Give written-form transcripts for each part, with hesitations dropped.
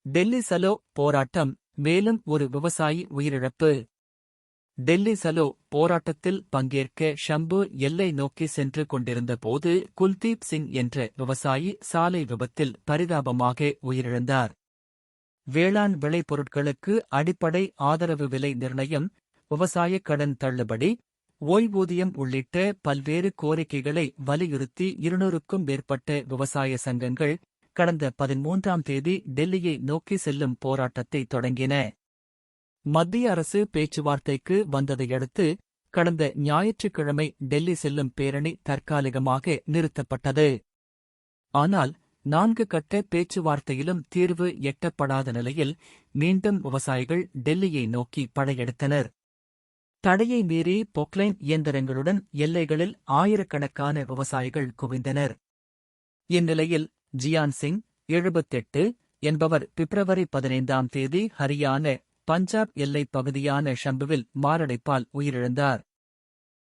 டெல்லி சலோ போராட்டம், மேலும் ஒரு விவசாயி உயிரிழப்பு. டெல்லி சலோ போராட்டத்தில் பங்கேற்க ஷம்பு எல்லை நோக்கி சென்று கொண்டிருந்த போது குல்தீப் சிங் என்ற விவசாயி சாலை விபத்தில் பரிதாபமாக உயிரிழந்தார். வேளாண் விளைபொருட்களுக்கு அடிப்படை ஆதரவு விலை நிர்ணயம், விவசாயக் கடன் தள்ளுபடி, ஓய்வூதியம் உள்ளிட்ட பல்வேறு கோரிக்கைகளை வலியுறுத்தி 200க்கும் மேற்பட்ட விவசாய சங்கங்கள் கடந்த 13ஆம் தேதி டெல்லியை நோக்கி செல்லும் போராட்டத்தை தொடங்கின. மத்திய அரசு பேச்சுவார்த்தைக்கு வந்ததையடுத்து கடந்த ஞாயிற்றுக்கிழமை டெல்லி செல்லும் பேரணி தற்காலிகமாக நிறுத்தப்பட்டது. ஆனால் 4 கட்ட பேச்சுவார்த்தையிலும் தீர்வு எட்டப்படாத நிலையில் மீண்டும் விவசாயிகள் டெல்லியை நோக்கி படையெடுத்தனர். தடையை மீறி பொக்லைன் இயந்திரங்களுடன் எல்லைகளில் ஆயிரக்கணக்கான விவசாயிகள் குவிந்தனர். இந்நிலையில் ஜியான் சிங், 78 என்பவர் பிப்ரவரி 15ஆம் தேதி ஹரியான, பஞ்சாப் எல்லைப் பகுதியான ஷம்புவில் மாரடைப்பால் உயிரிழந்தார்.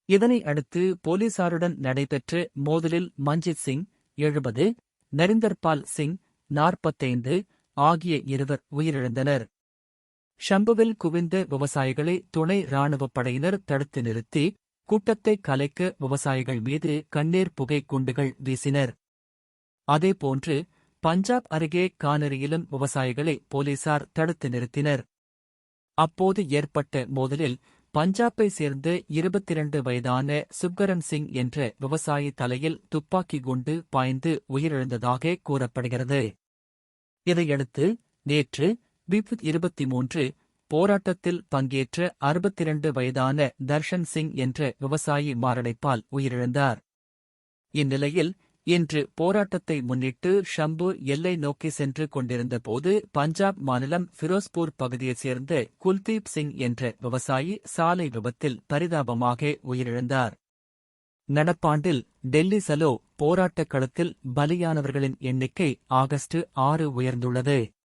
இதனை அடுத்து போலீசாருடன் நடைபெற்ற மோதலில் மஞ்சித் சிங், 70, நரிந்தர்பால் சிங், 45 ஆகிய இருவர் உயிரிழந்தனர். ஷம்புவில் குவிந்த விவசாயிகளை துணை ராணுவப் படையினர் தடுத்து நிறுத்தி கூட்டத்தை கலைக்க விவசாயிகள் மீது கண்ணீர் புகை குண்டுகள் வீசினர். அதேபோன்று பஞ்சாப் அருகே கானரியிலும் விவசாயிகளை போலீசார் தடுத்து நிறுத்தினர். அப்போது ஏற்பட்ட மோதலில் பஞ்சாப்பை சேர்ந்த 22 வயதான சுப்கரன் சிங் என்ற விவசாயி தலையில் துப்பாக்கி குண்டு பாய்ந்து உயிரிழந்ததாக கூறப்படுகிறது. இதையடுத்து நேற்று பிப் 23 போராட்டத்தில் பங்கேற்ற 62 வயதான தர்ஷன் சிங் என்ற விவசாயி மாரடைப்பால் உயிரிழந்தார். இந்நிலையில் இன்று போராட்டத்தை முன்னிட்டு ஷம்பு எல்லை நோக்கி சென்று கொண்டிருந்த போது பஞ்சாப் மாநிலம் ஃபிரோஸ்பூர் பகுதியைச் சேர்ந்த குல்தீப் சிங் என்ற விவசாயி சாலை விபத்தில் பரிதாபமாக உயிரிழந்தார். நடப்பாண்டில் டெல்லி சலோ போராட்டக் களத்தில் பலியானவர்களின் எண்ணிக்கை ஆகஸ்ட் 6 உயர்ந்துள்ளது.